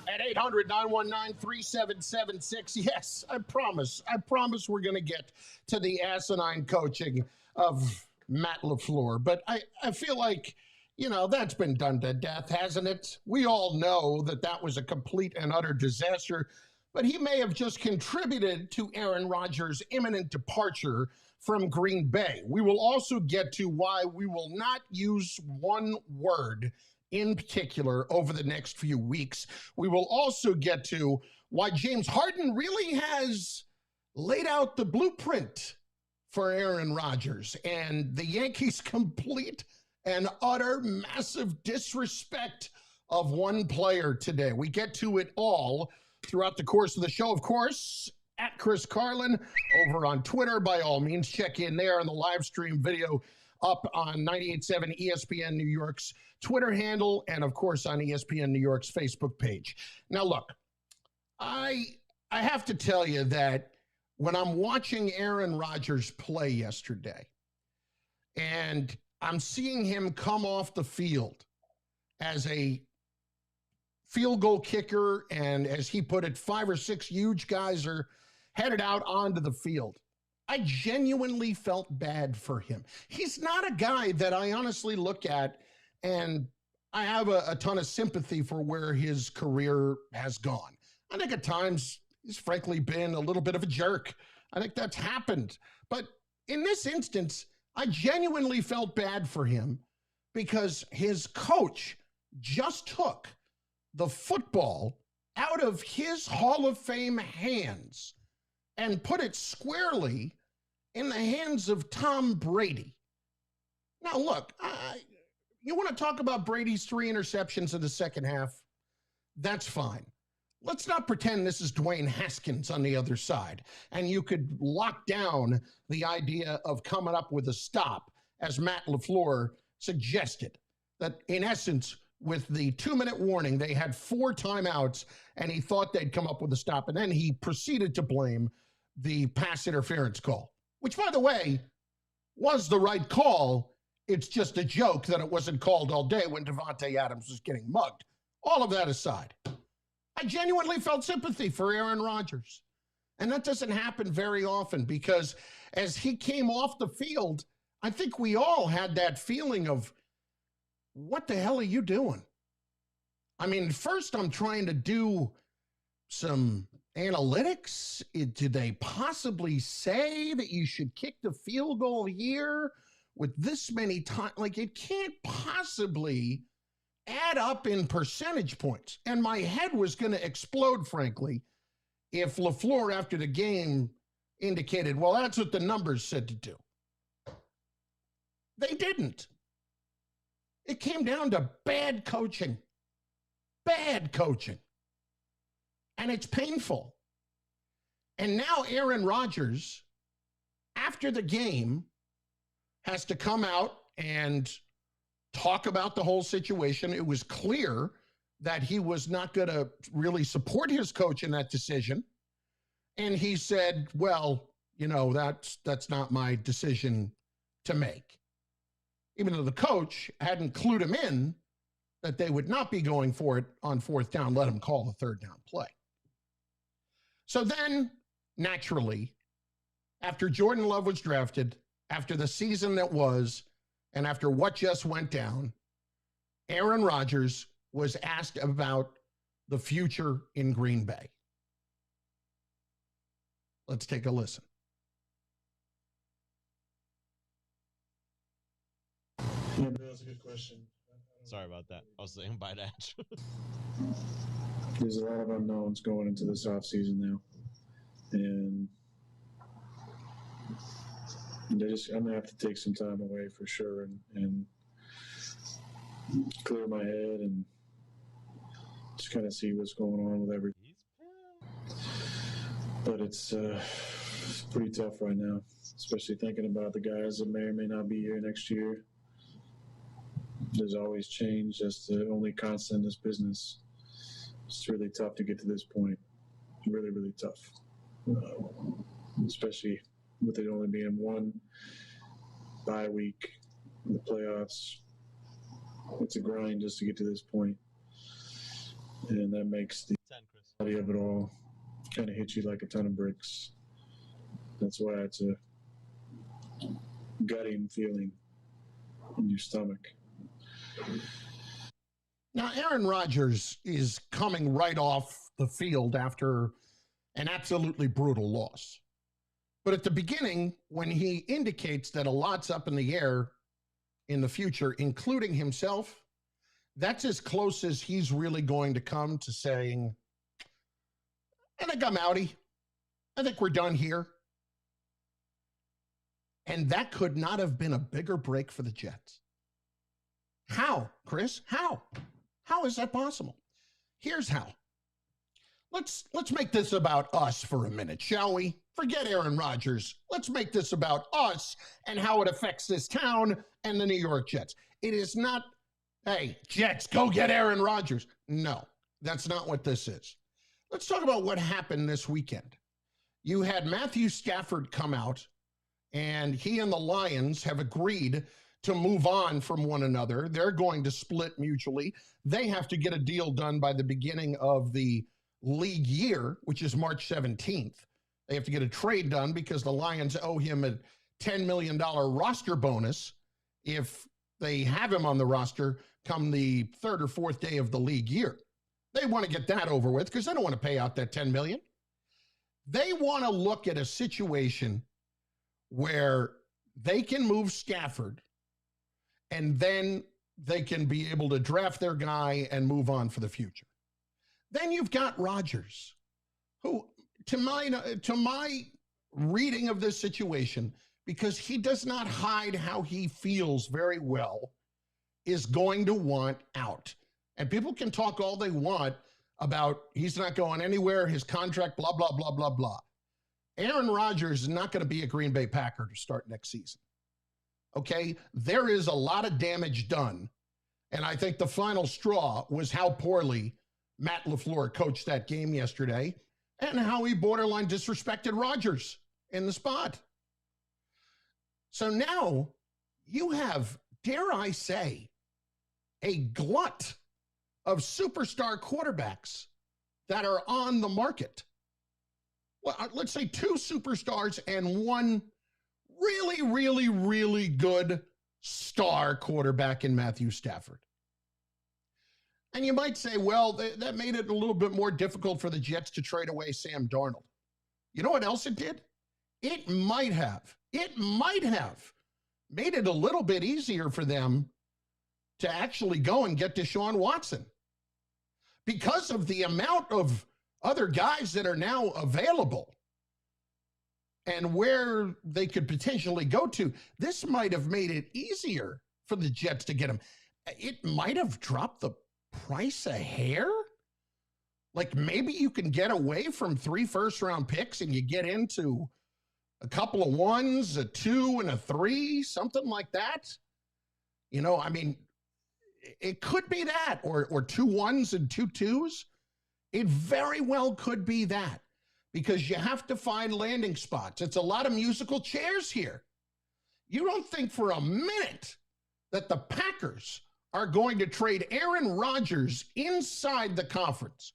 at 800-919-3776. Yes, I promise we're going to get to the asinine coaching of Matt LaFleur. But I feel like, that's been done to death, hasn't it? We all know that was a complete and utter disaster, but he may have just contributed to Aaron Rodgers' imminent departure from Green Bay. We will also get to why we will not use one word in particular over the next few weeks. We will also get to why James Harden really has laid out the blueprint for Aaron Rodgers and the Yankees' complete and utter massive disrespect of one player today. We get to it all throughout the course of the show. Of course, at Chris Carlin over on Twitter. By all means, check in there on the live stream video up on 98.7 ESPN New York's Twitter handle, and of course on ESPN New York's Facebook page. Now, look, I have to tell you that when I'm watching Aaron Rodgers play yesterday, and I'm seeing him come off the field as a field goal kicker, and as he put it, 5 or 6 huge guys are headed out onto the field, I genuinely felt bad for him. He's not a guy that I honestly look at and I have a ton of sympathy for where his career has gone. I think at times he's frankly been a little bit of a jerk. I think that's happened. But in this instance, I genuinely felt bad for him because his coach just took the football out of his Hall of Fame hands and put it squarely in the hands of Tom Brady. Now, look, you want to talk about Brady's 3 interceptions in the second half? That's fine. Let's not pretend this is Dwayne Haskins on the other side, and you could lock down the idea of coming up with a stop, as Matt LaFleur suggested, that in essence, with the 2-minute warning, they had 4 timeouts, and he thought they'd come up with a stop, and then he proceeded to blame the pass interference call, which, by the way, was the right call. It's just a joke that it wasn't called all day when Davante Adams was getting mugged. All of that aside, I genuinely felt sympathy for Aaron Rodgers. And that doesn't happen very often because as he came off the field, I think we all had that feeling of, what the hell are you doing? I mean, first I'm trying to do some analytics. Did they possibly say that you should kick the field goal here with this many times? Like, it can't possibly add up in percentage points. And my head was going to explode, frankly, if LaFleur after the game indicated, well, that's what the numbers said to do. They didn't. It came down to bad coaching. Bad coaching. And it's painful. And now Aaron Rodgers, after the game, has to come out and talk about the whole situation. It was clear that he was not going to really support his coach in that decision. And he said, well, that's not my decision to make. Even though the coach hadn't clued him in that they would not be going for it on 4th down, let him call the 3rd down play. So then, naturally, after Jordan Love was drafted, after the season that was, and after what just went down, Aaron Rodgers was asked about the future in Green Bay. Let's take a listen. Yeah, that's a good question. Sorry about that. I was saying by that. There's a lot of unknowns going into this offseason now. And I'm going to have to take some time away for sure and clear my head and just kind of see what's going on with everything. But it's pretty tough right now, especially thinking about the guys that may or may not be here next year. There's always change. That's the only constant in this business. It's really tough to get to this point. Really, really tough. Especially with it only being one bye week in the playoffs. It's a grind just to get to this point. And that makes the of it all kind of hits you like a ton of bricks. That's why it's a gutting feeling in your stomach. Now, Aaron Rodgers is coming right off the field after an absolutely brutal loss. But at the beginning, when he indicates that a lot's up in the air in the future, including himself, that's as close as he's really going to come to saying, I think I'm outie. I think we're done here. And that could not have been a bigger break for the Jets. How, Chris? How? How is that possible? Here's how. Let's make this about us for a minute, shall we? Forget Aaron Rodgers. Let's make this about us and how it affects this town and the New York Jets. It is not, hey, Jets, go get Aaron Rodgers. No, that's not what this is. Let's talk about what happened this weekend. You had Matthew Stafford come out, and he and the Lions have agreed to move on from one another. They're going to split mutually. They have to get a deal done by the beginning of the league year, which is March 17th. They have to get a trade done because the Lions owe him a $10 million roster bonus if they have him on the roster come the third or fourth day of the league year. They want to get that over with because they don't want to pay out that $10 million. They want to look at a situation where they can move Stafford and then they can be able to draft their guy and move on for the future. Then you've got Rodgers, who, to my reading of this situation, because he does not hide how he feels very well, is going to want out. And people can talk all they want about he's not going anywhere, his contract, blah, blah, blah, blah, blah. Aaron Rodgers is not going to be a Green Bay Packer to start next season. Okay? There is a lot of damage done. And I think the final straw was how poorly Matt LaFleur coached that game yesterday and how he borderline disrespected Rodgers in the spot. So now you have, dare I say, a glut of superstar quarterbacks that are on the market. Well, let's say two superstars and one really, really, really good star quarterback in Matthew Stafford. And you might say, well, that made it a little bit more difficult for the Jets to trade away Sam Darnold. You know what else it did? It might have made it a little bit easier for them to actually go and get Deshaun Watson. Because of the amount of other guys that are now available and where they could potentially go to, this might have made it easier for the Jets to get him. It might have dropped the price a hair. Like maybe you can get away from 3 first-round picks and you get into a couple of 1s, a 2, and a 3, something like that. You know, I mean, it could be that, or 2 1s and 2 2s. It very well could be that, because you have to find landing spots. It's a lot of musical chairs here. You don't think for a minute that the Packers are going to trade Aaron Rodgers inside the conference.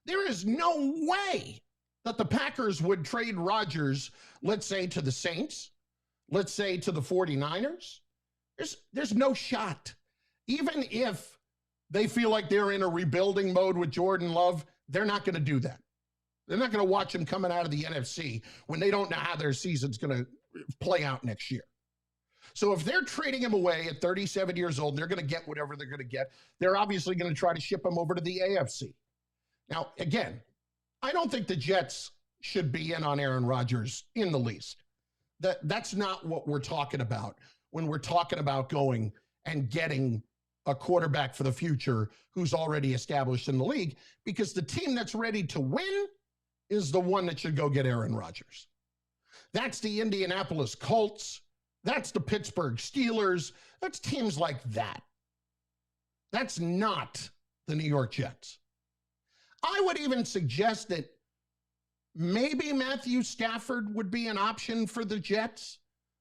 There is no way that the Packers would trade Rodgers, let's say, to the Saints, let's say to the 49ers. There's no shot. Even if they feel like they're in a rebuilding mode with Jordan Love, they're not going to do that. They're not going to watch him coming out of the NFC when they don't know how their season's going to play out next year. So if they're trading him away at 37 years old, they're going to get whatever they're going to get. They're obviously going to try to ship him over to the AFC. Now, again, I don't think the Jets should be in on Aaron Rodgers in the least. That's not what we're talking about when we're talking about going and getting a quarterback for the future who's already established in the league, because the team that's ready to win is the one that should go get Aaron Rodgers. That's the Indianapolis Colts. That's the Pittsburgh Steelers. That's teams like that. That's not the New York Jets. I would even suggest that maybe Matthew Stafford would be an option for the Jets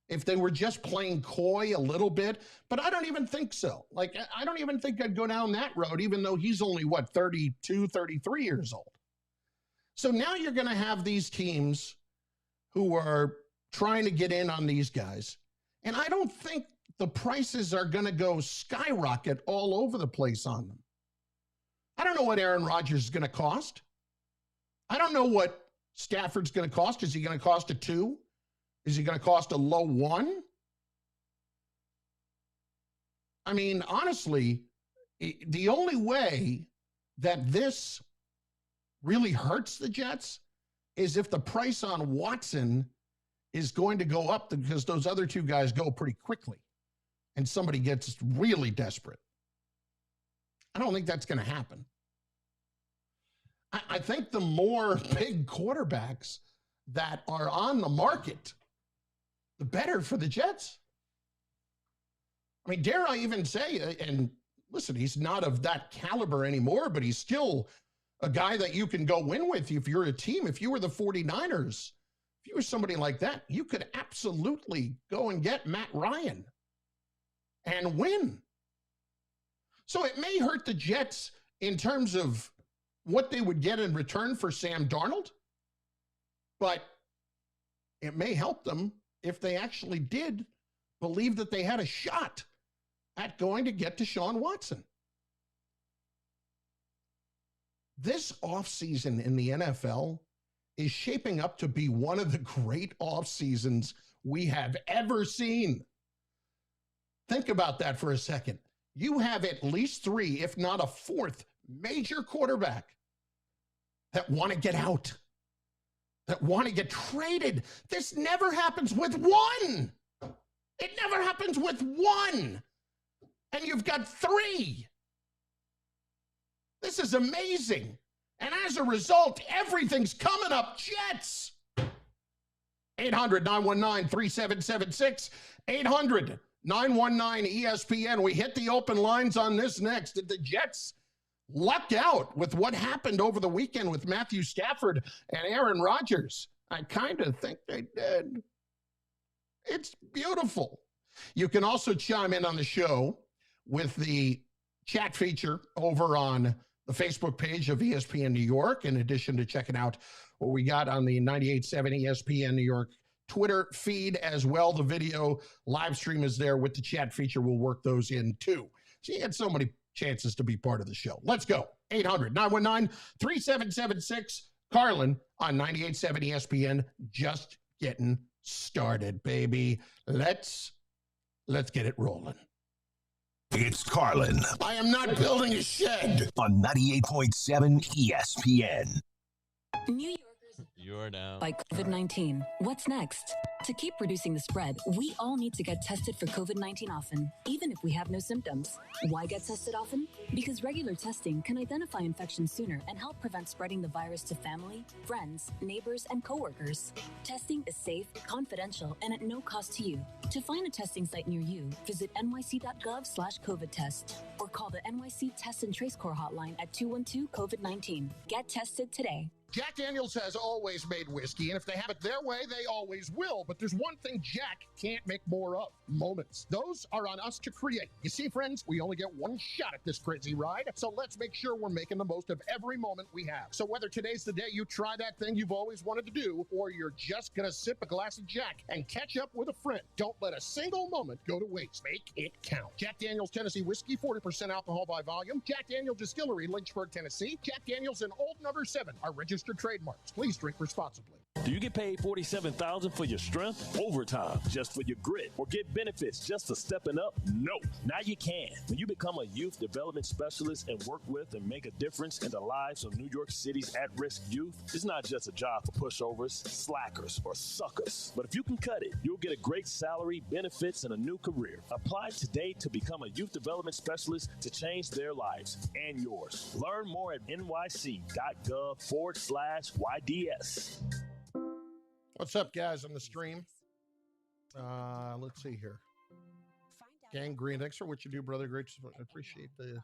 if they were just playing coy a little bit, but I don't even think so. Like, I don't even think I'd go down that road, even though he's only, 32, 33 years old. So now you're going to have these teams who are trying to get in on these guys. And I don't think the prices are going to go skyrocket all over the place on them. I don't know what Aaron Rodgers is going to cost. I don't know what Stafford's going to cost. Is he going to cost a 2? Is he going to cost a low 1? I mean, honestly, the only way that this really hurts the Jets is if the price on Watson is going to go up because those other 2 guys go pretty quickly and somebody gets really desperate. I don't think that's going to happen. I think the more big quarterbacks that are on the market, the better for the Jets. I mean, dare I even say, and listen, he's not of that caliber anymore, but he's still a guy that you can go win with if you're a team. If you were the 49ers, if you were somebody like that, you could absolutely go and get Matt Ryan and win. So it may hurt the Jets in terms of what they would get in return for Sam Darnold, but it may help them if they actually did believe that they had a shot at going to get Deshaun Watson. This offseason in the NFL is shaping up to be one of the great off seasons we have ever seen. Think about that for a second. You have at least 3, if not a 4th, major quarterback that want to get out, that want to get traded. This never happens with 1. It never happens with 1. And you've got 3. This is amazing. And as a result, everything's coming up Jets. 800-919-3776. 800-919-ESPN. We hit the open lines on this next. Did the Jets luck out with what happened over the weekend with Matthew Stafford and Aaron Rodgers? I kind of think they did. It's beautiful. You can also chime in on the show with the chat feature over on the Facebook page of ESPN New York, in addition to checking out what we got on the 98.7 ESPN New York Twitter feed as well. The video live stream is there with the chat feature. We'll work those in too. So you had so many chances to be part of the show. Let's go. 800-919-3776. Carlin on 98.7 ESPN. Just getting started, baby. Let's get it rolling. It's Carlin. I am not building a shed. On 98.7 ESPN. New Yorkers You're now. by COVID-19. What's next? To keep reducing the spread, we all need to get tested for COVID-19 often, even if we have no symptoms. Why get tested often? Because regular testing can identify infection sooner and help prevent spreading the virus to family, friends, neighbors, and coworkers. Testing is safe, confidential, and at no cost to you. To find a testing site near you, visit nyc.gov/COVID test or call the NYC Test and Trace Corps hotline at 212-COVID-19. Get tested today. Jack Daniels has always made whiskey, and if they have it their way, they always will. But there's one thing Jack can't make more of: moments. Those are on us to create. You see, friends, we only get one shot at this crazy ride, so let's make sure we're making the most of every moment we have. So whether today's the day you try that thing you've always wanted to do, or you're just gonna sip a glass of Jack and catch up with a friend, don't let a single moment go to waste. Make it count. Jack Daniels Tennessee Whiskey, 40% alcohol by volume. Jack Daniels Distillery, Lynchburg, Tennessee. Jack Daniels and Old Number 7 are registered trademarks. Please drink responsibly. Do you get paid $47,000 for your strength? Overtime just for your grit? Or get benefits just for stepping up? No. Now you can. When you become a youth development specialist and work with and make a difference in the lives of New York City's at-risk youth, it's not just a job for pushovers, slackers, or suckers. But if you can cut it, you'll get a great salary, benefits, and a new career. Apply today to become a youth development specialist to change their lives and yours. Learn more at nyc.gov/YDS. What's up, guys, on the stream? Let's see here. Gangrene, thanks for what you do, brother. Great. I appreciate the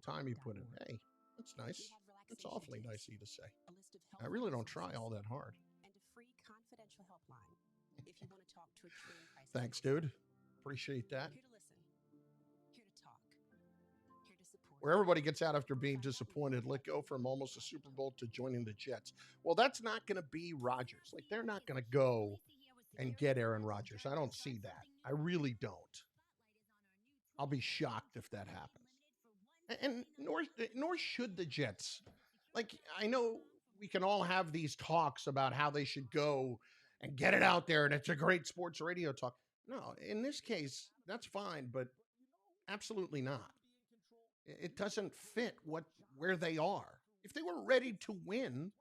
time you put in. Hey, that's nice. That's awfully nice of you to say. I really don't try all that hard. Thanks, dude. Appreciate that. where everybody gets out after being disappointed, let go from almost a Super Bowl to joining the Jets. Well, that's not going to be Rodgers. Like, they're not going to go and get Aaron Rodgers. I don't see that. I really don't. I'll be shocked if that happens. And nor should the Jets. Like, I know we can all have these talks about how they should go and get it out there, and it's a great sports radio talk. No, in this case, that's fine, but absolutely not. It doesn't fit where they are. If they were ready to win,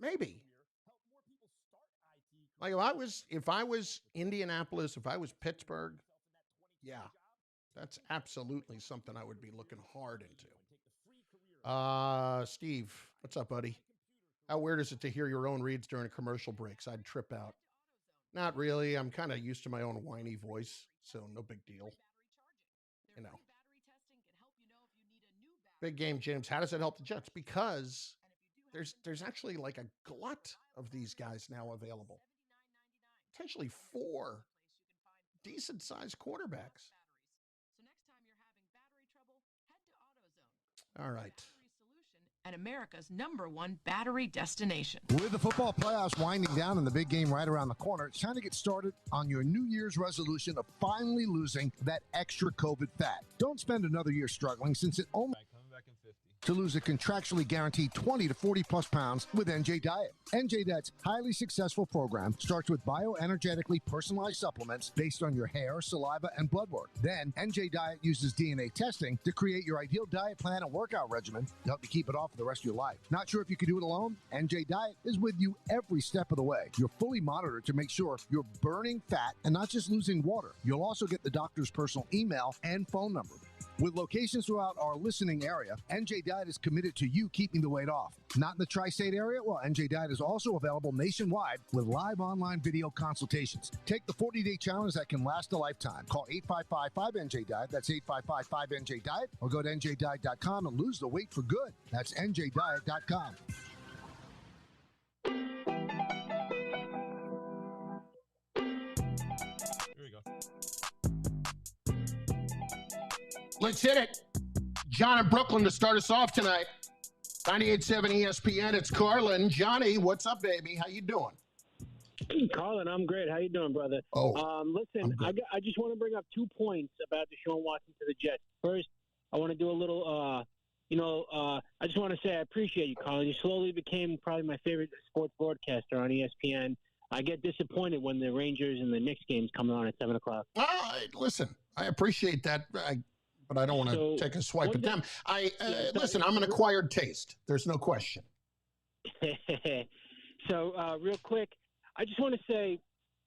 maybe. Like if I was Indianapolis, if I was Pittsburgh, yeah, that's absolutely something I would be looking hard into. Steve, what's up, buddy? How weird is it to hear your own reads during commercial breaks? I'd trip out. Not really. I'm kind of used to my own whiny voice, so no big deal. You know. Big game, James. How does it help the Jets? Because there's actually like a glut of these guys now available. Potentially 4 decent-sized quarterbacks. All right. And America's #1 battery destination. With the football playoffs winding down and the big game right around the corner, it's time to get started on your New Year's resolution of finally losing that extra COVID fat. Don't spend another year struggling, since it only to lose a contractually guaranteed 20 to 40 plus pounds with NJ Diet. NJ Diet's highly successful program starts with bioenergetically personalized supplements based on your hair, saliva, and blood work. Then NJ Diet uses DNA testing to create your ideal diet plan and workout regimen to help you keep it off for the rest of your life. Not sure if you can do it alone? NJ Diet is with you every step of the way. You're fully monitored to make sure you're burning fat and not just losing water. You'll also get the doctor's personal email and phone number. With locations throughout our listening area, NJ Diet is committed to you keeping the weight off. Not in the tri-state area? Well, NJ Diet is also available nationwide with live online video consultations. Take the 40-day challenge that can last a lifetime. Call 855-5NJ-DIET. That's 855-5NJ-DIET. Or go to njdiet.com and lose the weight for good. That's njdiet.com. Let's hit it. John in Brooklyn to start us off tonight. 98.7 ESPN. It's Carlin. Johnny, what's up, baby? How you doing? Carlin, I'm great. How you doing, brother? Listen, I just want to bring up 2 points about Deshaun Watson to the Jets. First, I want to do a little, I just want to say I appreciate you, Carlin. You slowly became probably my favorite sports broadcaster on ESPN. I get disappointed when the Rangers and the Knicks games come on at 7 o'clock. Listen, I appreciate that. But I don't want to take a swipe at them. Listen, I'm an acquired taste. There's no question. So, real quick, I just want to say,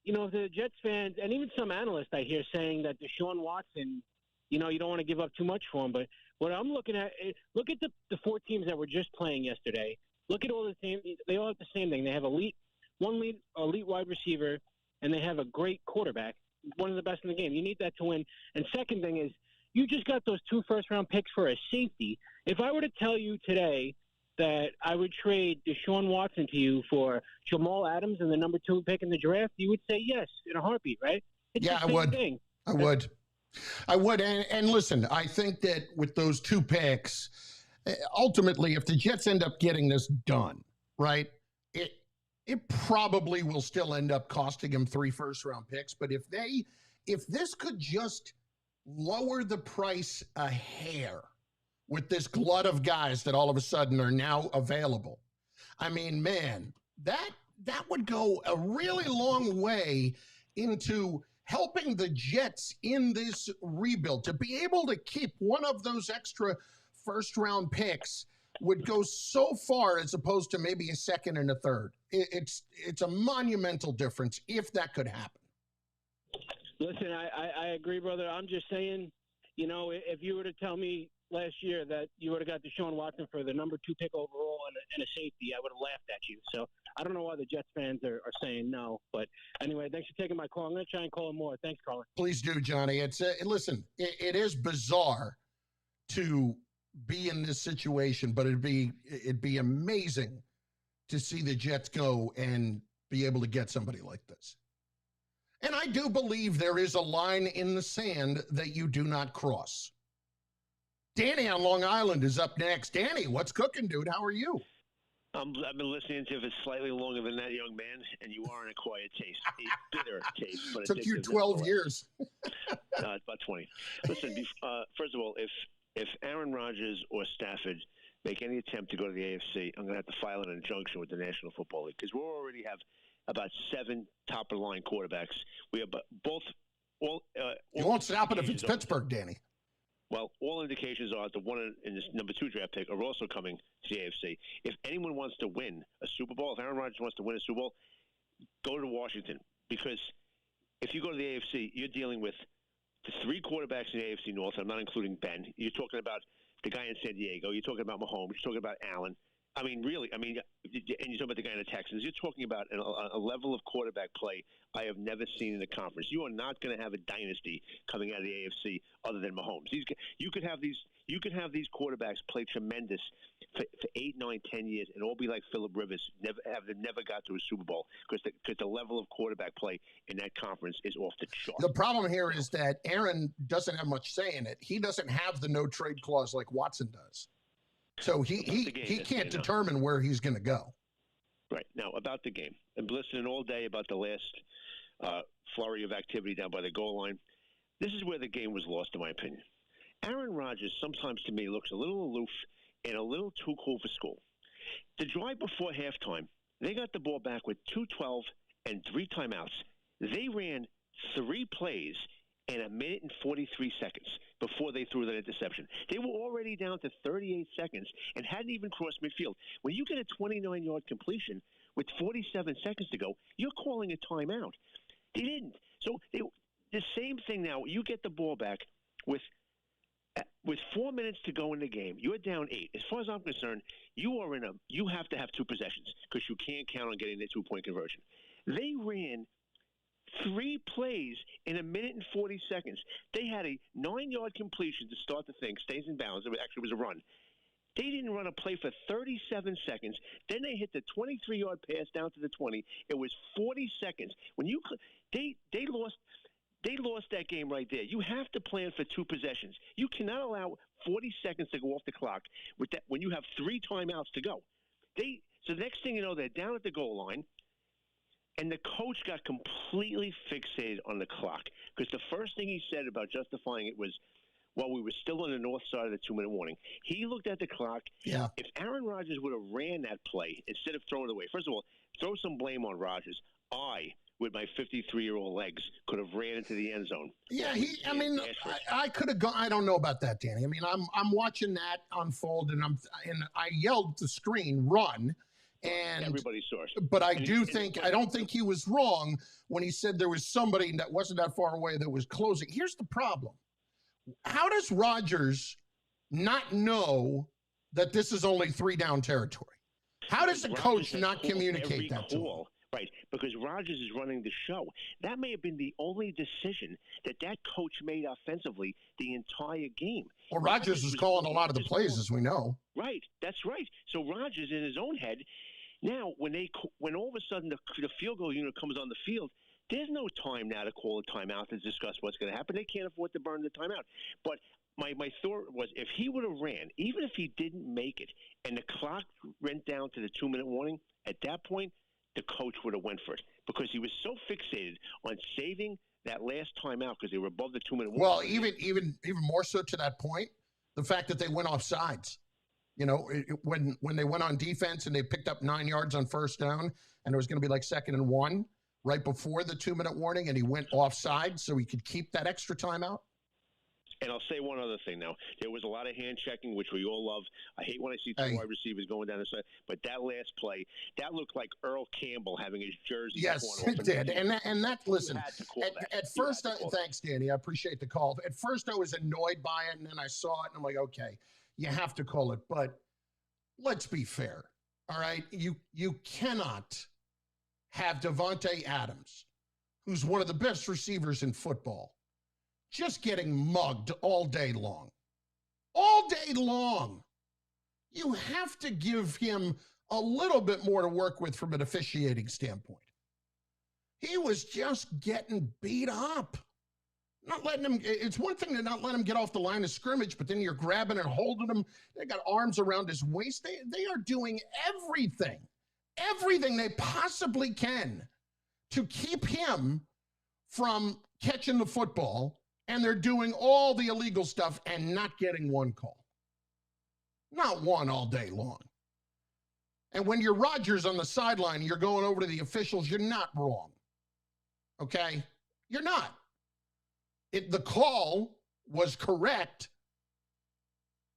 the Jets fans and even some analysts I hear saying that Deshaun Watson, you don't want to give up too much for him. But what I'm looking at, look at the 4 teams that were just playing yesterday. Look at all the same. They all have the same thing. They have elite wide receiver, and they have a great quarterback, one of the best in the game. You need that to win. And second thing is, you just got those 2 first-round picks for a safety. If I were to tell you today that I would trade Deshaun Watson to you for Jamal Adams and the number 2 pick in the draft, you would say yes in a heartbeat, right? It's I would. Thing. I would. And listen, I think that with those 2 picks, ultimately, if the Jets end up getting this done, right, it probably will still end up costing them 3 first-round picks. But if this could just lower the price a hair with this glut of guys that all of a sudden are now available. I mean, man, that would go a really long way into helping the Jets in this rebuild. To be able to keep one of those extra first-round picks would go so far as opposed to maybe a second and a third. It's a monumental difference if that could happen. Listen, I agree, brother. I'm just saying, if you were to tell me last year that you would have got Deshaun Watson for the number 2 pick overall and a safety, I would have laughed at you. So I don't know why the Jets fans are saying no. But anyway, thanks for taking my call. I'm going to try and call him more. Thanks, Carlin. Please do, Johnny. Listen, it is bizarre to be in this situation, but it'd be amazing to see the Jets go and be able to get somebody like this. And I do believe there is a line in the sand that you do not cross. Danny on Long Island is up next. Danny, what's cooking, dude? How are you? I've been listening to it slightly longer than that, young man, and you are an acquired taste. A bitter taste. But Took you 12 years. It's about 20. Listen, first of all, if Aaron Rodgers or Stafford make any attempt to go to the AFC, I'm going to have to file an injunction with the National Football League because we already have about 7 top-of-the-line quarterbacks. We have all you won't stop it if it's Pittsburgh, Danny. Well, all indications are the one in this number 2 draft pick are also coming to the AFC. If anyone wants to win a Super Bowl, if Aaron Rodgers wants to win a Super Bowl, go to Washington. Because if you go to the AFC, you're dealing with the 3 quarterbacks in the AFC North. I'm not including Ben. You're talking about the guy in San Diego. You're talking about Mahomes. You're talking about Allen. I mean, really, and you're talking about the guy in the Texans. You're talking about a level of quarterback play I have never seen in the conference. You are not going to have a dynasty coming out of the AFC other than Mahomes. You could have these quarterbacks play tremendous for 8, 9, 10 years and all be like Phillip Rivers, never got to a Super Bowl because the level of quarterback play in that conference is off the chart. The problem here is that Aaron doesn't have much say in it. He doesn't have the no trade clause like Watson does. So he can't determine where he's going to go. Right. Now, about the game. I'm listening all day about the last flurry of activity down by the goal line. This is where the game was lost, in my opinion. Aaron Rodgers sometimes, to me, looks a little aloof and a little too cool for school. The drive before halftime, they got the ball back with 2:12 and 3 timeouts. They ran 3 plays in 1 minute and 43 seconds before they threw that interception. They were already down to 38 seconds and hadn't even crossed midfield. When you get a 29-yard completion with 47 seconds to go, you're calling a timeout. They didn't. So the same thing now. You get the ball back with 4 minutes to go in the game. You're down 8. As far as I'm concerned, you have to have 2 possessions because you can't count on getting the 2-point conversion. They ran 3 plays in 1 minute and 40 seconds. They had a 9-yard completion to start the thing, stays in bounds. It actually was a run. They didn't run a play for 37 seconds. Then they hit the 23-yard pass down to the 20. It was 40 seconds. When they lost that game right there. You have to plan for 2 possessions. You cannot allow 40 seconds to go off the clock with that when you have 3 timeouts to go. So the next thing you know, they're down at the goal line. And the coach got completely fixated on the clock because the first thing he said about justifying it was, well, we were still on the north side of the 2-minute warning. He looked at the clock. Yeah. If Aaron Rodgers would have ran that play instead of throwing it away, first of all, throw some blame on Rodgers. I, with my 53-year-old legs, could have ran into the end zone. Yeah, I could have gone. I don't know about that, Danny. I mean, I'm watching that unfold, and I yelled at the screen, run. And everybody saw it. But I don't think he was wrong when he said there was somebody that wasn't that far away that was closing. Here's the problem. How does Rodgers not know that this is only 3 down territory? How does the coach not communicate that to him? Right, because Rodgers is running the show. That may have been the only decision that coach made offensively the entire game. Well, Rodgers was calling a lot of the plays, as we know. Right, that's right. So Rodgers, in his own head, now when all of a sudden the field goal unit comes on the field, there's no time now to call a timeout to discuss what's going to happen. They can't afford to burn the timeout. But my thought was if he would have ran, even if he didn't make it, and the clock went down to the 2-minute warning, at that point, the coach would have went for it because he was so fixated on saving that last timeout because they were above the 2-minute warning. Well, even more so to that point, the fact that they went off sides. You know, when they went on defense and they picked up 9 yards on first down and it was going to be like 2nd and 1 right before the 2-minute warning and he went offside so he could keep that extra timeout. And I'll say one other thing now. There was a lot of hand checking, which we all love. I hate when I see 2 wide receivers going down the side. But that last play, that looked like Earl Campbell having his jersey. Yes, it did. And that listen, at first, thanks, Danny. I appreciate the call. At first, I was annoyed by it, and then I saw it, and I'm like, okay, you have to call it. But let's be fair, all right? You cannot have Davante Adams, who's one of the best receivers in football, just getting mugged all day long. All day long. You have to give him a little bit more to work with from an officiating standpoint. He was just getting beat up. Not letting them, it's one thing to not let him get off the line of scrimmage, but then you're grabbing and holding him. They got arms around his waist. They are doing everything they possibly can to keep him from catching the football, and they're doing all the illegal stuff and not getting one call. Not one all day long. And when you're Rodgers on the sideline, you're going over to the officials, you're not wrong. Okay? You're not. The call was correct.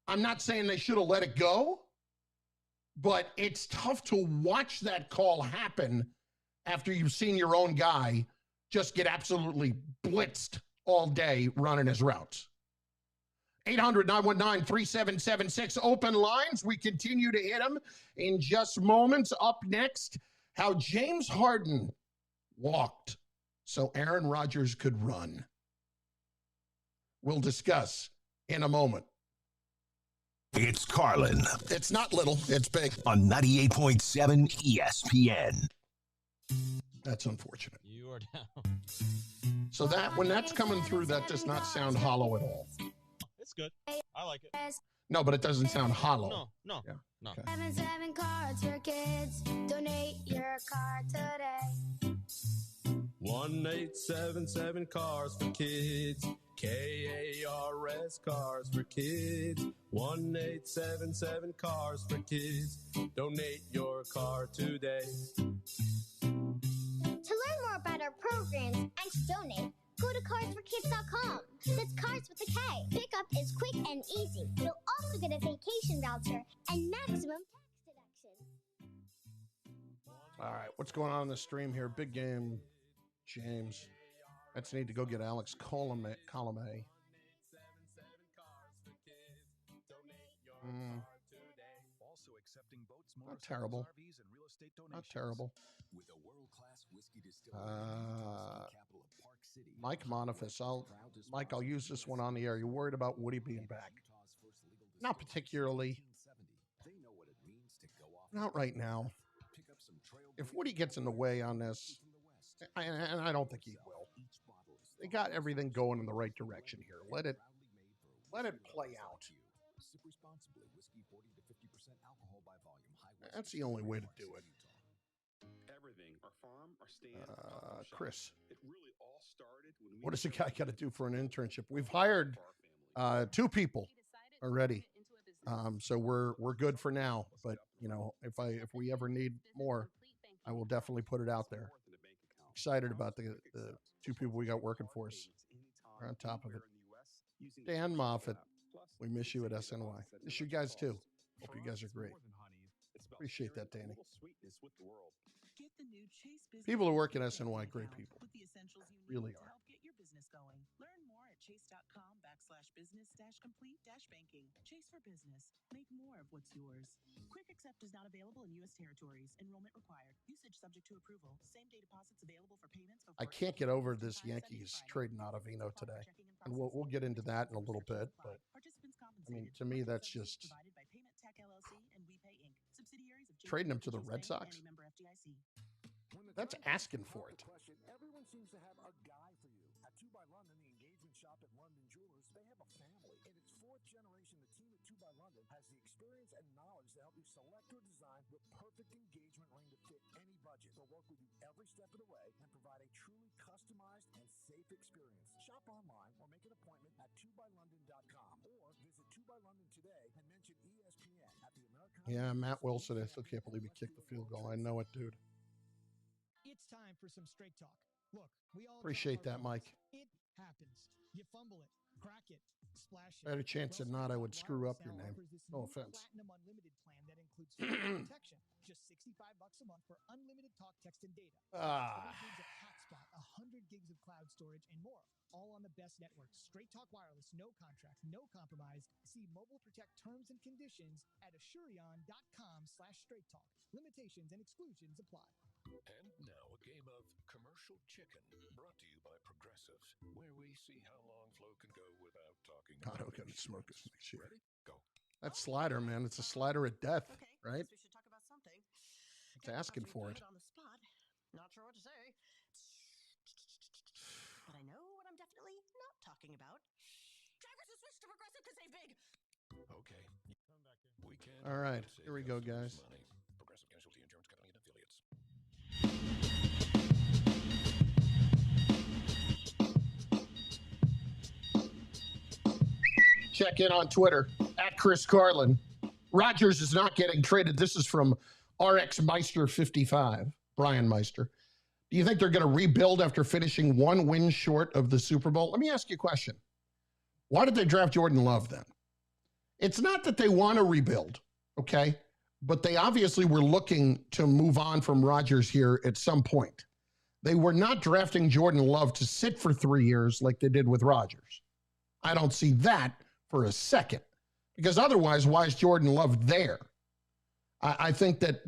I'm not saying they should have let it go, but it's tough to watch that call happen after you've seen your own guy just get absolutely blitzed all day running his routes. 800-919-3776, open lines. We continue to hit them in just moments. Up next, how James Harden walked so Aaron Rodgers could run. We'll discuss in a moment. It's Carlin. It's not little, it's big. On 98.7 ESPN. That's unfortunate. You are down. So that when that's coming through, that does not sound hollow at all. It's good. I like it. No, but it doesn't sound hollow. No. Yeah. No. Okay. 77 cards for kids. Donate your card today. 1877 cars for kids. KARS cars for kids. 1877 cars for kids. Donate your car today. To learn more about our programs and to donate, go to carsforkids.com. That's Cars with a K. Pickup is quick and easy. You'll also get a vacation voucher and maximum tax deduction. All right, what's going on in the stream here? Big game, James. Let's need to go get Alex Colome. Not terrible. Not terrible. Mike Monifus. I'll use this one on the air. You're worried about Woody being back? Not particularly. Not right now. If Woody gets in the way on this, and I don't think he will, they got everything going in the right direction here. Let it play out. That's the only way to do it. Chris, what does a guy got to do for an internship? We've hired 2 people already, so we're good for now. But if we ever need more, I will definitely put it out there. Excited about the 2 people we got working for us. We're on top of it. Dan Moffitt, we miss you at SNY. Miss you guys too. Hope you guys are great. Appreciate that, Danny. People who work at SNY, great people. Really are. Learn more at chase.com/business-complete-banking. Chase for business. Make more of what's yours. Quick Accept is not available in U.S. territories. Enrollment required. Usage subject to approval. Same-day deposits available for payments. I can't get over this Yankees trading Ottavino today. And we'll get into that in a little bit. But, I mean, to me, that's just trading him to the Red Sox. That's asking for it. Everyone seems to have a guy for you. At 2 by London, the engagement shop at London Jewelers, they have a family. In its 4th generation, the team at 2 by London has the experience and knowledge to help you select or design the perfect engagement ring to fit any budget. They'll work with you every step of the way and provide a truly customized and safe experience. Shop online or make an appointment at 2bylondon.com or visit 2 by London today and mention ESPN at the American. Yeah, Matt Wilson. I still can't believe he kicked the field goal. I know it, dude. It's time for some straight talk. Look, we all appreciate that, Mike. It happens. You fumble it, crack it, splash it. I had a chance than not, I would screw up your name. No offense. Platinum Unlimited plan that includes protection. Just $65 a month for unlimited talk, text, and data. 20 gigs of hotspot, 100 gigs of cloud storage, and more. All on the best networks. Straight Talk Wireless, no contract, no compromise. See Mobile Protect terms and conditions at Assurion.com/straighttalk. Limitations and exclusions apply. And now a game of commercial chicken brought to you by Progressive, where we see how long Flo can go without talking. God, I'm going to smoke this next year. Ready? Go. That slider, man. It's a slider at death, right? We should talk about something. It's asking for it. On the spot. Not sure what to say. But I know what I'm definitely not talking about. Drivers will switch to Progressive because they big. Okay. We can. All right, here we go, guys. Money. Progressive Casualty Insurance Company and affiliates. Check in on Twitter at Chris Carlin. Rodgers is not getting traded. This is from RX Meister 55, Brian Meister. Do you think they're going to rebuild after finishing one win short of the Super Bowl? Let me ask you a question. Why did they draft Jordan Love then? It's not that they want to rebuild, okay? But they obviously were looking to move on from Rodgers here at some point. They were not drafting Jordan Love to sit for 3 years like they did with Rodgers. I don't see that for a second, because otherwise, why is Jordan Love there? I think that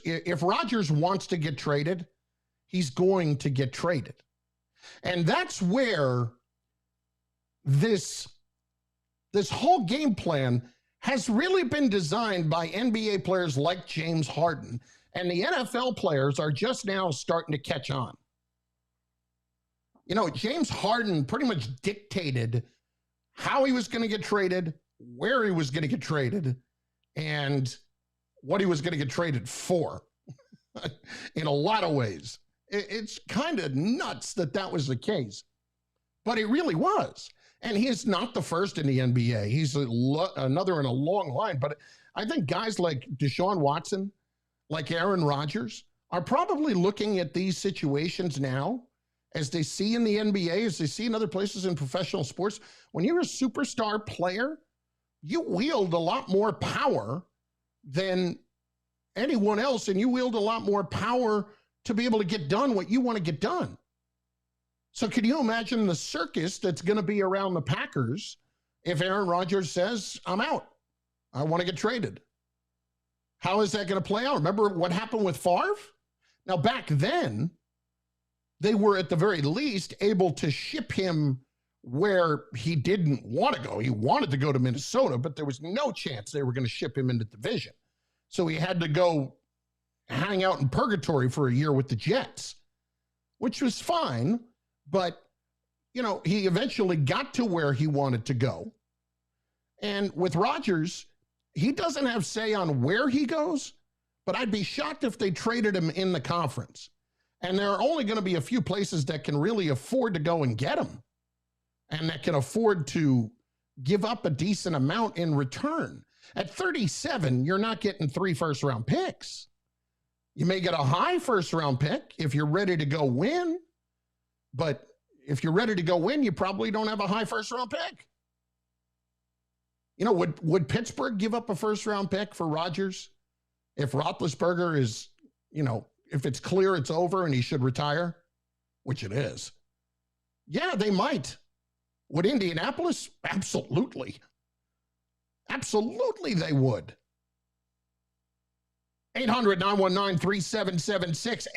if Rodgers wants to get traded, he's going to get traded. And that's where this whole game plan has really been designed by NBA players like James Harden. And the NFL players are just now starting to catch on. You know, James Harden pretty much dictated how he was going to get traded, where he was going to get traded, and what he was going to get traded for in a lot of ways. It's kind of nuts that was the case, but it really was. And he is not the first in the NBA. He's another in a long line. But I think guys like Deshaun Watson, like Aaron Rodgers, are probably looking at these situations now as they see in the NBA, as they see in other places in professional sports. When you're a superstar player, you wield a lot more power than anyone else, and you wield a lot more power to be able to get done what you want to get done. So can you imagine the circus that's going to be around the Packers if Aaron Rodgers says, I'm out, I want to get traded? How is that going to play out? Remember what happened with Favre? Now, back then, they were at the very least able to ship him where he didn't want to go. He wanted to go to Minnesota, but there was no chance they were going to ship him into the division. So he had to go hang out in purgatory for a year with the Jets, which was fine. But, you know, he eventually got to where he wanted to go. And with Rodgers, he doesn't have say on where he goes, but I'd be shocked if they traded him in the conference. And there are only going to be a few places that can really afford to go and get him and that can afford to give up a decent amount in return. At 37, you're not getting 3 first-round picks. You may get a high first-round pick if you're ready to go win, but if you're ready to go win, you probably don't have a high first-round pick. You know, would Pittsburgh give up a first-round pick for Rodgers if Roethlisberger is, you know, if it's clear it's over and he should retire, which it is? Yeah, they might. Would Indianapolis? Absolutely. Absolutely they would. 800-919-3776,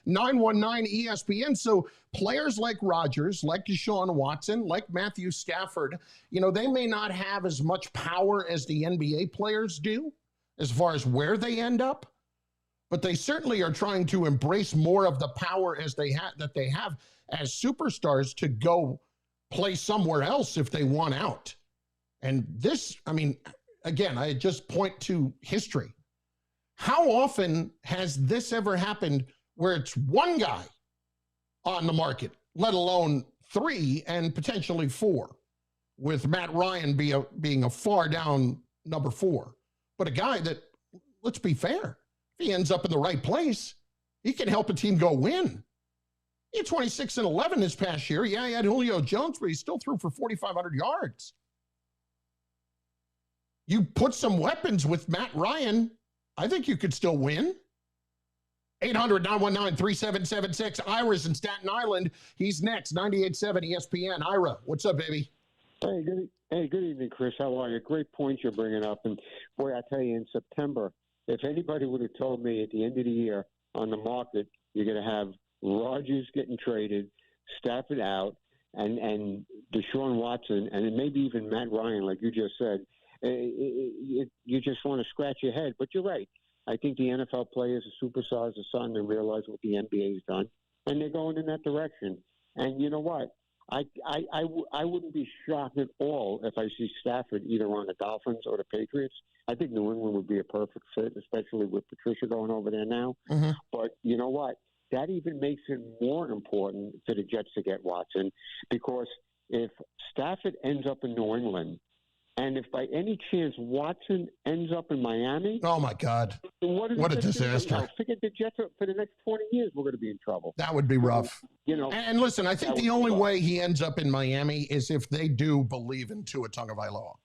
800-919-ESPN. So players like Rodgers, like Deshaun Watson, like Matthew Stafford, you know, they may not have as much power as the NBA players do as far as where they end up, but they certainly are trying to embrace more of the power as they have as superstars to go play somewhere else if they want out. And this, I mean, again, I just point to history. How often has this ever happened where it's one guy on the market, let alone 3 and potentially 4, with Matt Ryan being a far down number 4? But a guy that, let's be fair, if he ends up in the right place, he can help a team go win. He had 26 and 11 this past year. Yeah, he had Julio Jones, but he still threw for 4,500 yards. You put some weapons with Matt Ryan, I think you could still win. 800-919-3776. Ira's in Staten Island. He's next. 98.7 ESPN. Ira, what's up, baby? Hey, good evening, Chris. How are you? Great points you're bringing up. And, boy, I tell you, in September, if anybody would have told me at the end of the year on the market, you're going to have Rodgers getting traded, Stafford out, and Deshaun Watson, and then maybe even Matt Ryan, like you just said, you just want to scratch your head. But you're right. I think the NFL players, the superstars, are starting to realize what the NBA has done, and they're going in that direction. And you know what? I wouldn't be shocked at all if I see Stafford either on the Dolphins or the Patriots. I think New England would be a perfect fit, especially with Patricia going over there now. Mm-hmm. But you know what? That even makes it more important for the Jets to get Watson, because if Stafford ends up in New England, and if by any chance Watson ends up in Miami, oh my God, what a disaster! Forget the Jets for the next 20 years. We're going to be in trouble. That would be rough. You know, and listen, I think the only way he ends up in Miami is if they do believe in Tua Tagovailoa.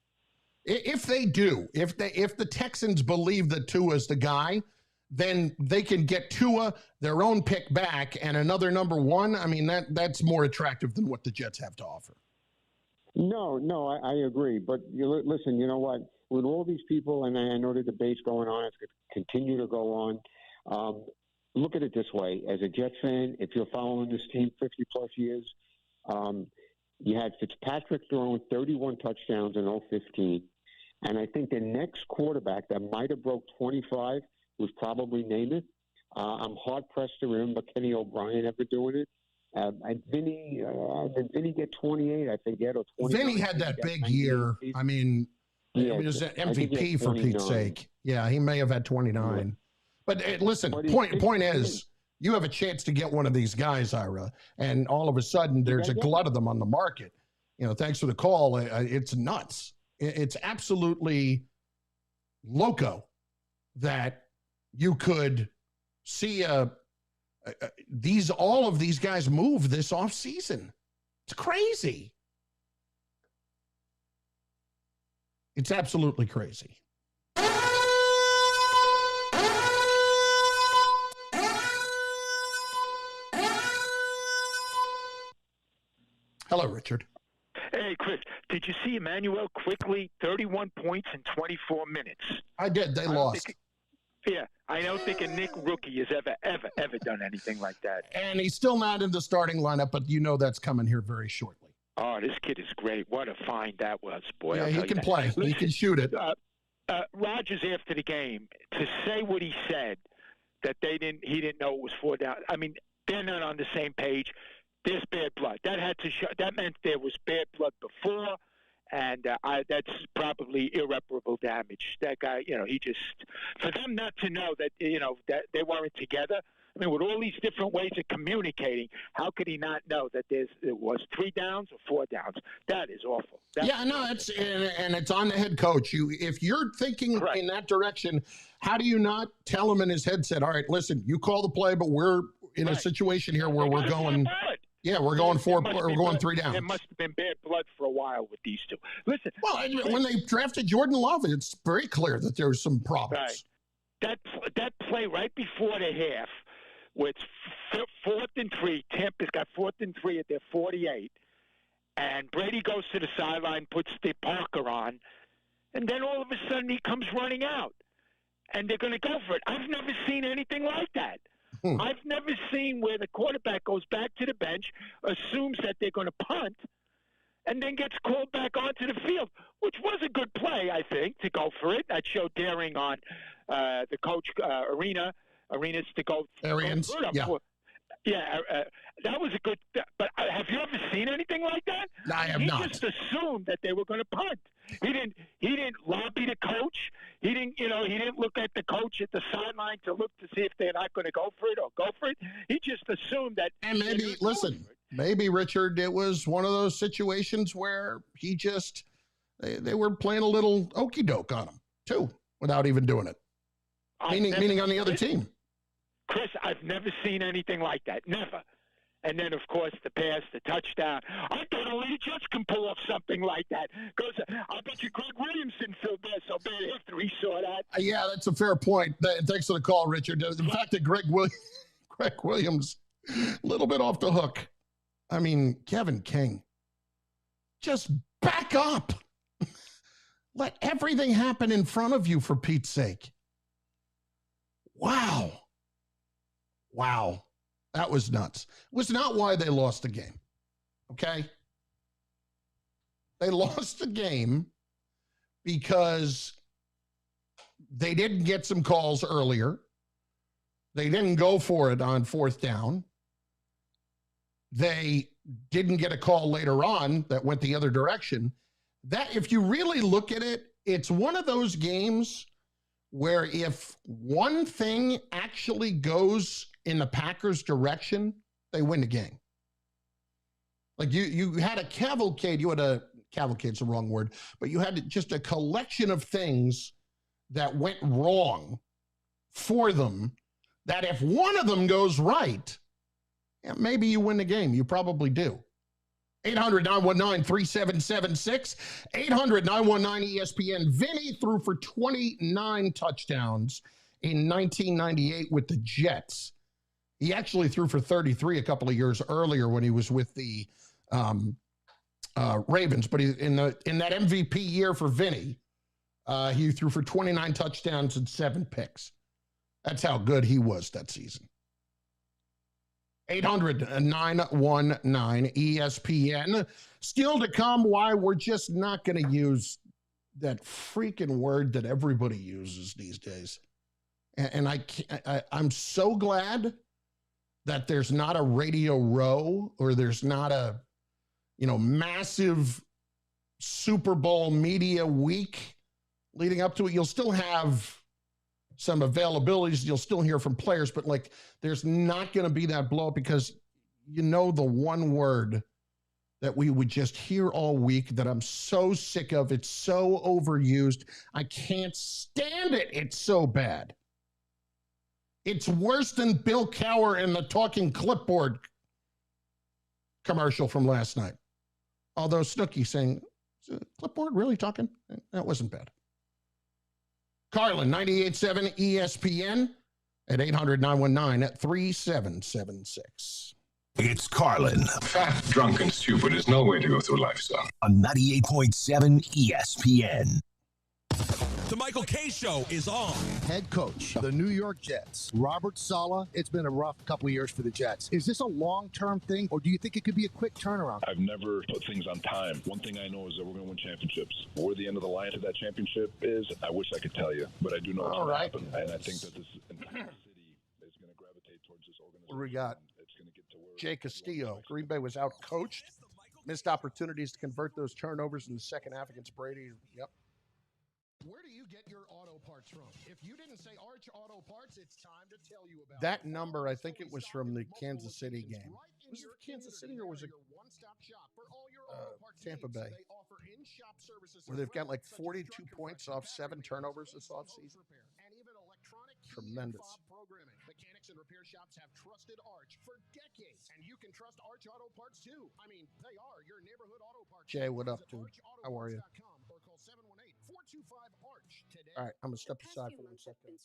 If they do, if the Texans believe that Tua is the guy, then they can get Tua, their own pick back, and another number one. I mean, that's more attractive than what the Jets have to offer. No, I agree. But listen, you know what? With all these people, and I know the debate's going on, it's going to continue to go on. Look at it this way. As a Jets fan, if you're following this team 50-plus years, you had Fitzpatrick throwing 31 touchdowns in 2015. And I think the next quarterback that might have broke 25 was probably Namath. I'm hard-pressed to remember Kenny O'Brien ever doing it. And Vinny, did Vinny get 28, I think, yet, or 29? Vinny had that big year. I mean, it was an MVP for Pete's sake. Yeah, he may have had 29. Yeah. But listen, point is, you have a chance to get one of these guys, Ira, and all of a sudden there's a glut of them on the market. You know, thanks for the call. It's nuts. It's absolutely loco that you could see all of these guys move this offseason. It's crazy. It's absolutely crazy. Hello, Richard. Hey, Chris, did you see Emmanuel quickly? 31 points in 24 minutes. I did. They lost. I don't think a Nick rookie has ever done anything like that. And he's still not in the starting lineup, but you know that's coming here very shortly. Oh, this kid is great. What a find that was, boy. Yeah, he can play. Listen, he can shoot it. Rodgers, after the game, to say what he said, that he didn't know it was 4 down. I mean, they're not on the same page. There's bad blood. That meant there was bad blood before, and that's probably irreparable damage. That guy, he just, for them not to know that, that they weren't together. I mean, with all these different ways of communicating, how could he not know that it was 3 downs or 4 downs? That is awful. It's on the head coach. If you're thinking in that direction, how do you not tell him in his headset, all right, listen, you call the play, but we're in a situation here where we're going. Yeah, we're going 3 downs. There must have been bad blood for a while with these two. Listen. Well, when they drafted Jordan Love, it's very clear that there was some problems. Right. That play right before the half, where it's 4th and 3. Tampa's got 4th and 3 at their 48. And Brady goes to the sideline, puts the Parker on, and then all of a sudden he comes running out. And they're going to go for it. I've never seen anything like that. I've never seen where the quarterback goes back to the bench, assumes that they're going to punt, and then gets called back onto the field, which was a good play, I think, to go for it. That showed daring on the coach, Arenas to go. Arians, that was a good. But have you ever seen anything like that? No, I have not. He just assumed that they were going to punt. He didn't lobby the coach. He didn't look at the coach at the sideline to look to see if they're not going to go for it or go for it. He just assumed that. And maybe Richard, it was one of those situations where he just they were playing a little okey doke on him too, without even doing it. Meaning on the other team. Chris, I've never seen anything like that. Never. And then, of course, the pass, the touchdown. I thought only the Jets can pull off something like that. Because I bet you Greg Williams didn't feel so bad after he saw that. Yeah, that's a fair point. Thanks for the call, Richard. The fact that Greg Williams, a little bit off the hook. I mean, Kevin King, just back up. Let everything happen in front of you, for Pete's sake. Wow. That was nuts. It was not why they lost the game. Okay? They lost the game because they didn't get some calls earlier. They didn't go for it on 4th down. They didn't get a call later on that went the other direction. That, if you really look at it, it's one of those games where if one thing actually goes in the Packers' direction, they win the game. Like you had a cavalcade, cavalcade's the wrong word, but you had just a collection of things that went wrong for them, that if one of them goes right, maybe you win the game. You probably do. 800-919-3776, 800-919-ESPN. Vinny threw for 29 touchdowns in 1998 with the Jets. He actually threw for 33 a couple of years earlier when he was with the Ravens. But in that MVP year for Vinny, he threw for 29 touchdowns and 7 picks. That's how good he was that season. 800-919-ESPN. Still to come, why we're just not going to use that freaking word that everybody uses these days. And I'm so glad that there's not a Radio Row or there's not a, massive Super Bowl media week leading up to it. You'll still have some availabilities. You'll still hear from players, but there's not going to be that blow up because the one word that we would just hear all week that I'm so sick of. It's so overused. I can't stand it. It's so bad. It's worse than Bill Cowher and the talking clipboard commercial from last night. Although Snooki saying, is the clipboard really talking? That wasn't bad. Carlin, 98.7 ESPN at 800-919-3776. It's Carlin. Fat, drunk, and stupid is no way to go through life, son. On 98.7 ESPN. The Michael K. Show is on. Head coach, the New York Jets, Robert Saleh. It's been a rough couple of years for the Jets. Is this a long-term thing, or do you think it could be a quick turnaround? I've never put things on time. One thing I know is that we're going to win championships. Where the end of the line to that championship is, I wish I could tell you, but I do know it's going to happen. And I think that this entire city is going to gravitate towards this organization. What do we got? It's going to get to where Jay Castillo. Green Bay was out-coached. Missed opportunities to convert those turnovers in the second half against Brady. Yep. Where do you get your auto parts from? If you didn't say Arch Auto Parts, it's time to tell you about that number. I think it was from the Kansas City game. Was it Kansas City or was it Tampa Bay? Where they've got 42 points off 7 turnovers this offseason. Tremendous. Mechanics and repair shops have trusted Arch for decades, and you can trust Arch Auto Parts too. I mean, they are your neighborhood auto parts. Jay, what up, dude? How are you? All right, I'm going to step aside for 1 second.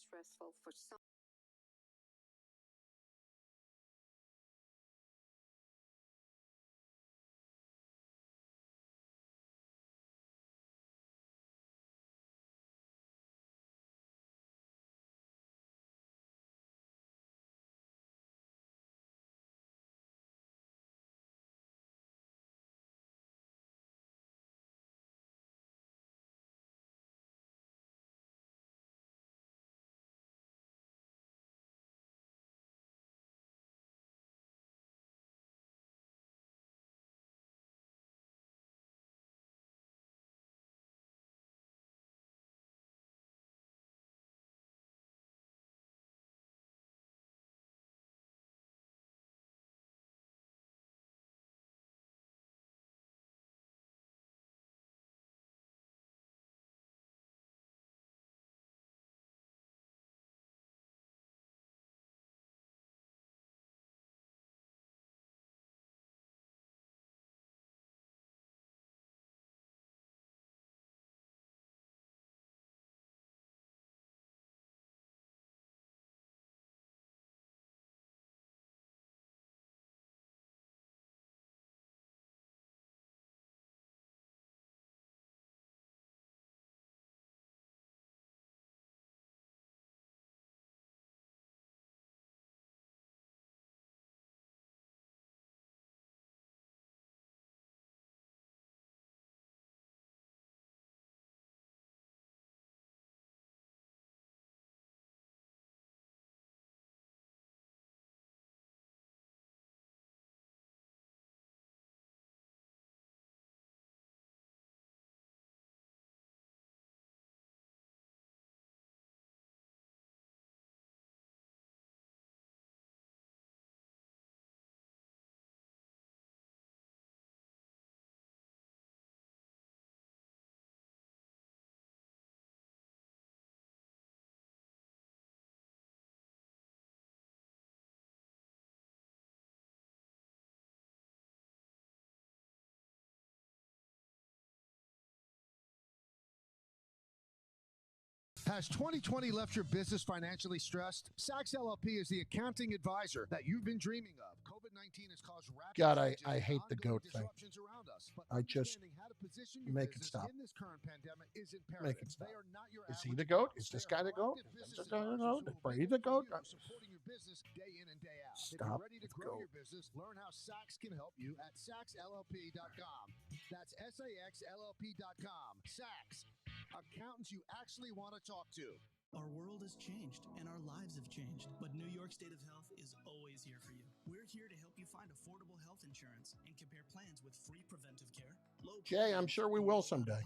Has 2020 left your business financially stressed? Sachs LLP is the accounting advisor that you've been dreaming of. COVID-19 has caused rapid God, changes I hate the and goat ongoing thing. disruptions around us. But I just understanding how to position your make it business stop. in this current pandemic is imperative. Make it stop. They are not your Is he average the goat? boss. Is this They are guy the goat? proactive Is business this guy the advisors goat? who will Is be Brady there the for goat? you, supporting your business day in and day out. If Stop you're ready to with grow goat. your business, learn how Sachs can help you at SachsLLP.com. That's SAXLLP.com. Sachs, accountants you actually want to talk to. Our world has changed and our lives have changed, but New York State of Health is always here for you. We're here to help you find affordable health insurance and compare plans with free preventive care. Jay, I'm sure we will someday.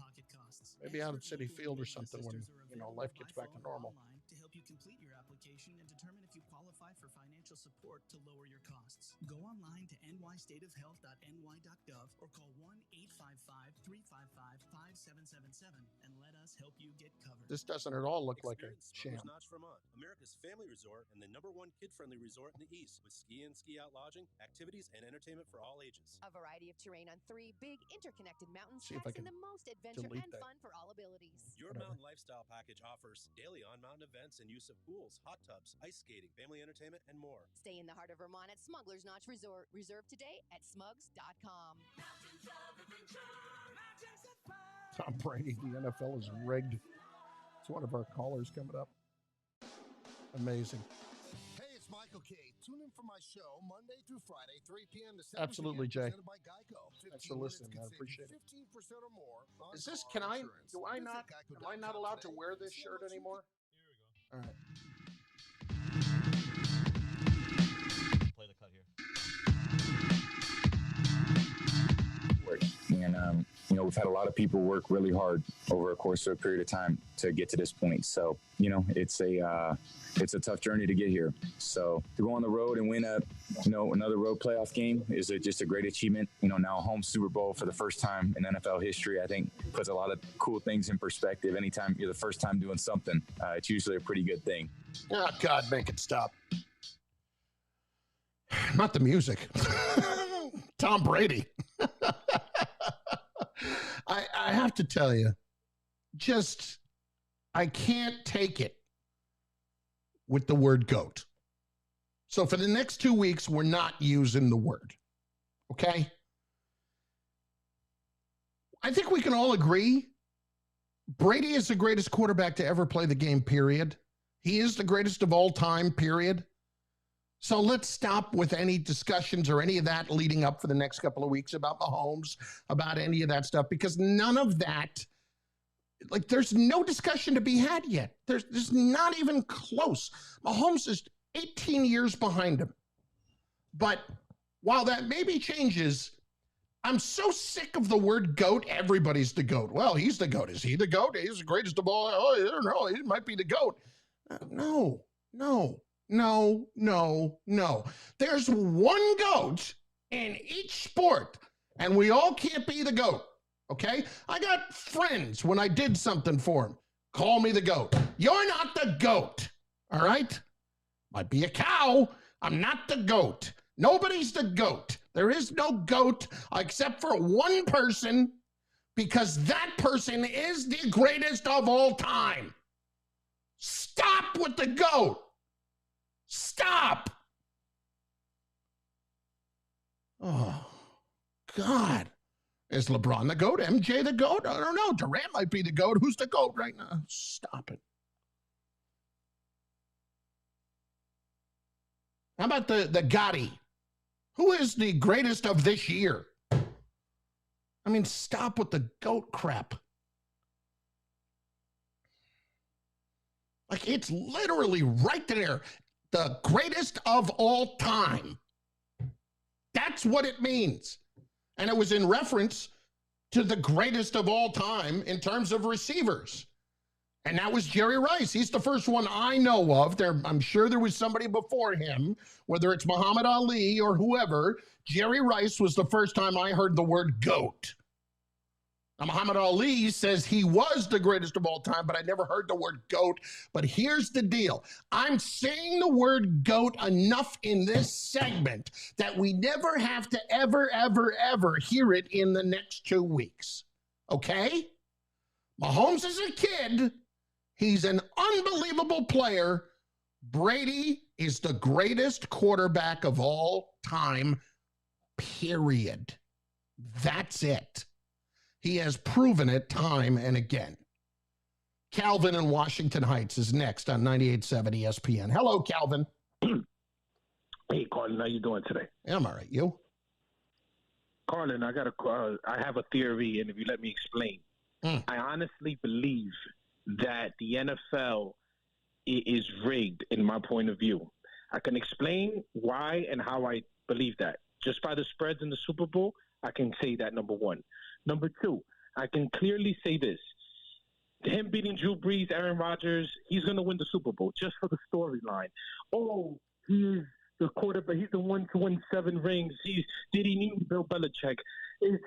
Maybe out at City Field or something when, life gets back to normal. To help you complete your application and determine if you qualify for financial support to lower your costs. Go online to nystateofhealth.ny.gov or call 1-855-355-5777 and let us help you get covered. This doesn't at all look like a sham. Notch, Vermont, America's family resort and the #1 kid-friendly resort in the East, with ski and ski-out lodging, activities, and entertainment for all ages. A variety of terrain on 3 big interconnected mountain See if I tracks can and the most adventure delete and that. fun for all abilities. Your mountain lifestyle package offers daily on-mountain events and use of pools, hot tubs, ice skating, family entertainment, and more. Stay in the heart of Vermont at Smuggler's Notch Resort. Reserve today at smugs.com. Tom Brady, the NFL is rigged. It's one of our callers coming up. Amazing. Hey, it's Michael K. Tune in for my show Monday through Friday, 3 p.m. to 7 Absolutely, p.m. Jay. presented by Geico. Thanks for listening. I appreciate it. 15% or more on Is this, car am insurance. I not allowed to wear this shirt anymore? All right. Play the cut here. And, we've had a lot of people work really hard over a course of a period of time to get to this point. So, it's a tough journey to get here. So to go on the road and win another road playoff game is just a great achievement. Now a home Super Bowl for the first time in NFL history, I think puts a lot of cool things in perspective. Anytime you're the first time doing something, it's usually a pretty good thing. Oh, God, make it stop. Not the music. Tom Brady. I have to tell you, I can't take it with the word GOAT. So for the next 2 weeks, we're not using the word. Okay? I think we can all agree Brady is the greatest quarterback to ever play the game, period. He is the greatest of all time, period. So let's stop with any discussions or any of that leading up for the next couple of weeks about Mahomes, about any of that stuff, because none of that, there's no discussion to be had yet. There's not even close. Mahomes is 18 years behind him. But while that maybe changes, I'm so sick of the word GOAT. Everybody's the GOAT. Well, he's the GOAT. Is he the GOAT? He's the greatest of all. Oh, I don't know. He might be the GOAT. No. There's one GOAT in each sport, and we all can't be the GOAT, okay? I got friends when I did something for them. Call me the GOAT. You're not the GOAT, all right? Might be a cow. I'm not the GOAT. Nobody's the GOAT. There is no GOAT except for one person, because that person is the greatest of all time. Stop with the GOAT. Stop. Oh, God. Is LeBron the GOAT? MJ the GOAT? I don't know. Durant might be the GOAT. Who's the GOAT right now? Stop it. How about the Gotti? Who is the greatest of this year? I mean, stop with the GOAT crap. It's literally right there. The greatest of all time. That's what it means. And it was in reference to the greatest of all time in terms of receivers. And that was Jerry Rice. He's the first one I know of. I'm sure there was somebody before him, whether it's Muhammad Ali or whoever. Jerry Rice was the first time I heard the word GOAT. Now, Muhammad Ali says he was the greatest of all time, but I never heard the word GOAT. But here's the deal. I'm saying the word GOAT enough in this segment that we never have to ever hear it in the next 2 weeks. Okay? Mahomes is a kid. He's an unbelievable player. Brady is the greatest quarterback of all time, period. That's it. He has proven it time and again. Calvin in Washington Heights is next on 98.7 ESPN. Hello, Calvin. Hey, Carlin, how you doing today? I'm all right. You? Carlin, I have a theory, and if you let me explain. I honestly believe that the NFL is rigged in my point of view. I can explain why and how I believe that. Just by the spreads in the Super Bowl, I can say that, number one. Number two, I can clearly say this. Him beating Drew Brees, Aaron Rodgers, he's going to win the Super Bowl just for the storyline. Oh, he's the quarterback. He's the one to win 7 rings. Did he need Bill Belichick? Is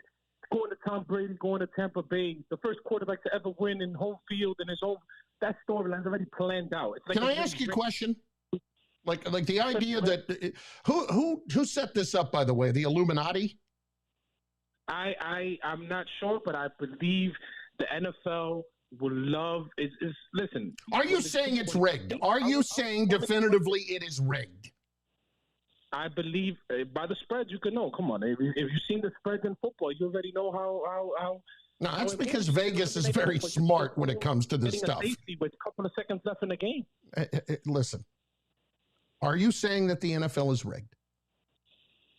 going to Tom Brady, going to Tampa Bay, the first quarterback to ever win in home field in his own. That storyline's already planned out. It's like Can I ask you a question? Like the idea that who set this up, by the way, the Illuminati? I'm not sure, but I believe the NFL would love is listen. Are you saying it's rigged? Are you saying definitively it is rigged? I believe by the spreads you can know. Come on, if you've seen the spreads in football, you already know how. No, that's because Vegas is very smart when it comes to this stuff. With a couple of seconds left in the game. Listen, are you saying that the NFL is rigged?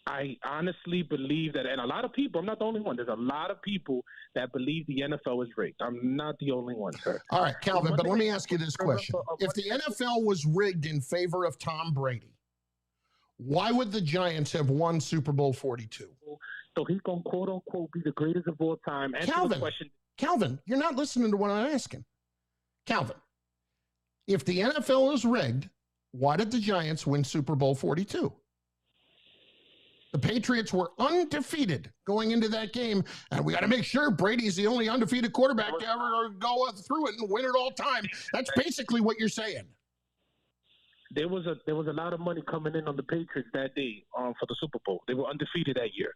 I honestly believe that, and a lot of people, I'm not the only one. There's a lot of people that believe the NFL is rigged. I'm not the only one, sir. All right, Calvin, but let me ask you this question. If the NFL was rigged in favor of Tom Brady, why would the Giants have won Super Bowl 42? So he can, quote unquote, be the greatest of all time. Calvin, you're not listening to what I'm asking. Calvin, if the NFL is rigged, why did the Giants win Super Bowl 42? The Patriots were undefeated going into that game, and we got to make sure Brady's the only undefeated quarterback to ever go through it and win it all time. That's basically what you're saying. There was a lot of money coming in on the Patriots that day for the Super Bowl. They were undefeated that year.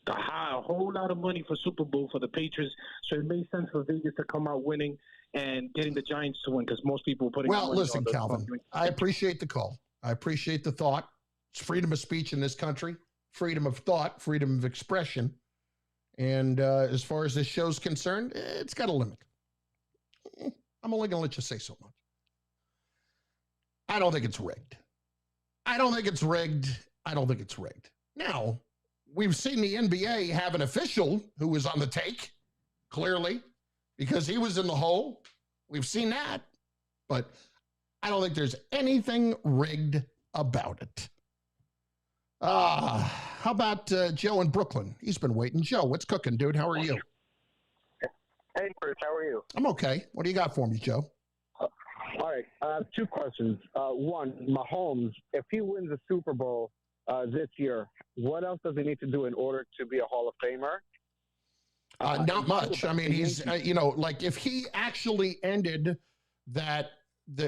A whole lot of money for Super Bowl for the Patriots, so it made sense for Vegas to come out winning and getting the Giants to win because most people were putting. Well, listen, Calvin, I appreciate the call. I appreciate the thought. It's freedom of speech in this country, freedom of thought, freedom of expression, and as far as this show's concerned, it's got a limit. I'm only going to let you say so much. I don't think it's rigged. I don't think it's rigged. I don't think it's rigged. Now, we've seen the NBA have an official who was on the take, clearly, because he was in the hole. We've seen that. But I don't think there's anything rigged about it. How about Joe in Brooklyn? He's been waiting. Joe, what's cooking, dude? How are you? Hey, Chris, how are you? I'm okay. What do you got for me, Joe? All right, I have 2 questions. One, Mahomes, if he wins the Super Bowl this year, what else does he need to do in order to be a Hall of Famer? Not much. I mean, he's, like if he actually ended that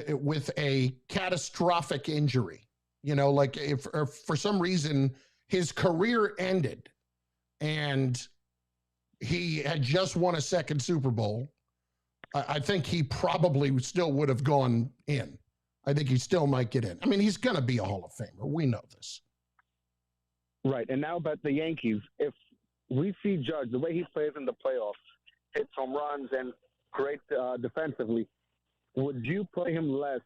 with a catastrophic injury, like if for some reason his career ended and he had just won a second Super Bowl, I think he probably still would have gone in. I think he still might get in. I mean, he's going to be a Hall of Famer. We know this. Right. And now about the Yankees. If we see Judge, the way he plays in the playoffs, hits home runs and great defensively, would you play him less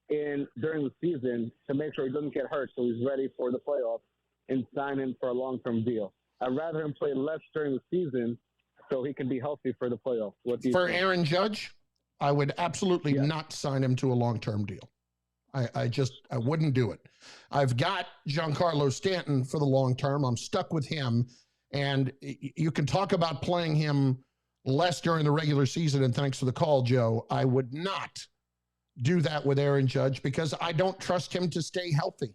during the season to make sure he doesn't get hurt so he's ready for the playoffs and sign him for a long-term deal? I'd rather him play less during the season so he can be healthy for the playoffs. For Aaron Judge, I would absolutely not sign him to a long-term deal. I wouldn't do it. I've got Giancarlo Stanton for the long term. I'm stuck with him. And you can talk about playing him less during the regular season. And thanks for the call, Joe. I would not do that with Aaron Judge because I don't trust him to stay healthy.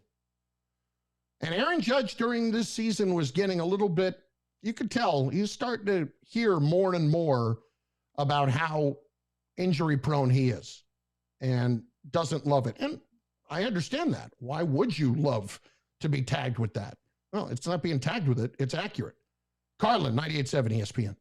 And Aaron Judge during this season was getting a little bit, you could tell he's starting to hear more and more about how injury prone he is and doesn't love it. And I understand that. Why would you love to be tagged with that? Well, it's not being tagged with it. It's accurate. Carlin, 98.7 ESPN.